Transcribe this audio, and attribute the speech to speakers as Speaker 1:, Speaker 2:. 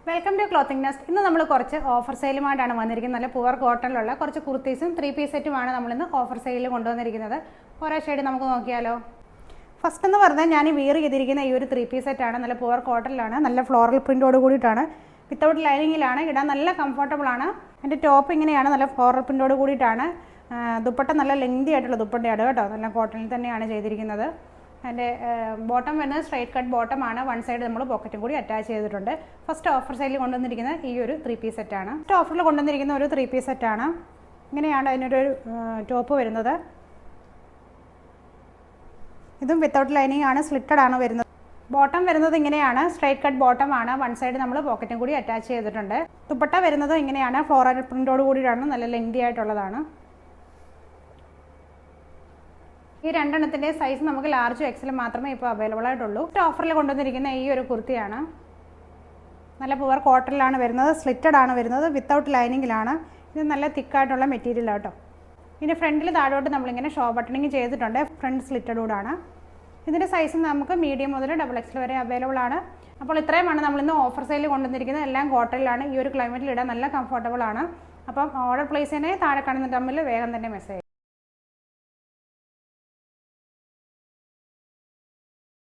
Speaker 1: Welcome to clothing nest. ഇന്ന് നമ്മൾ കുറച്ച് ഓഫർ സെയിലുമായിട്ടാണ് വന്നിരിക്കുന്നത്. നല്ല പുവർ കോട്ടണിലുള്ള കുറച്ച് കുർത്തീസും 3-പീസ് സെറ്റുമാണ് നമ്മളിന്ന് ഓഫർ സെയിലിൽ കൊണ്ടുവന്നിരിക്കുന്നത്. ഓരോ ഷെയ്ഡ് നമുക്ക് നോക്കിയാലോ. ഫസ്റ്റ് എന്ന് പറഞ്ഞാൽ ഞാൻ വിയർ ചെയ്തിരിക്കുന്ന ഈ ഒരു 3-പീസ് സെറ്റാണ്. നല്ല പുവർ കോട്ടണിലാണ്, നല്ല ഫ്ലോറൽ പ്രിൻറ്റോട് കൂടിയിട്ടാണ്, വിത്തൗട്ട് ലൈനിങ്ങിലാണ്, ഇടാൻ നല്ല കംഫർട്ടബിൾ ആണ്. എൻ്റെ ടോപ്പ് ഇങ്ങനെയാണ്, നല്ല ഫ്ലോറൽ പ്രിൻറ്റോട് കൂടിയിട്ടാണ്. ദുപ്പട്ട നല്ല ലെങ്തി ആയിട്ടുള്ള ദുപ്പട്ടയാണ് കേട്ടോ, നല്ല കോട്ടണിൽ തന്നെയാണ് ചെയ്തിരിക്കുന്നത്. അതിൻ്റെ ബോട്ടം വരുന്നത് സ്ട്രൈറ്റ് കട്ട് ബോട്ടമാണ്. വൺ സൈഡ് നമ്മൾ പോക്കറ്റും കൂടി അറ്റാച്ച് ചെയ്തിട്ടുണ്ട്. ഫസ്റ്റ് ഓഫർ സൈഡിൽ കൊണ്ടുവന്നിരിക്കുന്ന ഈ ഒരു 3-പീസ് സെറ്റാണ്. ഫസ്റ്റ് ഓഫറിൽ കൊണ്ടുവന്നിരിക്കുന്ന ഒരു 3-പീസ് സെറ്റാണ്. ഇങ്ങനെയാണ് അതിനൊരു ടോപ്പ് വരുന്നത്. ഇതും വിത്തൗട്ട് ലൈനിങ് ആണ്, സ്ലിറ്റഡ് ആണ് വരുന്നത്. ബോട്ടം വരുന്നത് ഇങ്ങനെയാണ്, സ്ട്രൈറ്റ് കട്ട് ബോട്ടം ആണ്. വൺ സൈഡ് നമ്മൾ പോക്കറ്റും കൂടി അറ്റാച്ച് ചെയ്തിട്ടുണ്ട്. ദുപ്പട്ട വരുന്നത് ഇങ്ങനെയാണ്, ഫ്ലോറൽ പ്രിന്റോട് കൂടിയിട്ടാണ്, നല്ല ലെങ്തി ആയിട്ടുള്ളതാണ്. ഈ രണ്ടെണ്ണത്തിൻ്റെ സൈസ് നമുക്ക് ലാർജും എക്സലും മാത്രമേ ഇപ്പോൾ അവൈലബിൾ ആയിട്ടുള്ളൂ. ഓഫറിൽ കൊണ്ടുവന്നിരിക്കുന്ന ഈ ഒരു കുർത്തിയാണ്. നല്ല പുവർ കോട്ടണിലാണ് വരുന്നത്, സ്ലിറ്റഡ് ആണ് വരുന്നത്, വിത്തൗട്ട് ലൈനിങ്ങിലാണ്. ഇത് നല്ല തിക്കായിട്ടുള്ള മെറ്റീരിയലാണ് കേട്ടോ. ഇതിൻ്റെ ഫ്രണ്ടിൽ താഴോട്ട് നമ്മളിങ്ങനെ ഷോ ബട്ടണിങ് ചെയ്തിട്ടുണ്ട്. ഫ്രണ്ട് സ്ലിറ്റഡൂടാണ്. ഇതിൻ്റെ സൈസ് നമുക്ക് മീഡിയം മുതൽ XXL വരെ അവൈലബിൾ ആണ്. അപ്പോൾ ഇത്രയുമാണ് നമ്മളിന്ന് ഓഫർ സെയിലിൽ കൊണ്ടുവന്നിരിക്കുന്നത്. എല്ലാം കോട്ടണിലാണ്. ഈ ഒരു ക്ലൈമറ്റിൽ ഇടാൻ നല്ല കംഫർട്ടബിൾ ആണ്. അപ്പം ഓർഡർ പ്ലേസ് തന്നെ താഴെ കാണുന്ന തമ്മിൽ വേഗം തന്നെ മെസ്സേജ്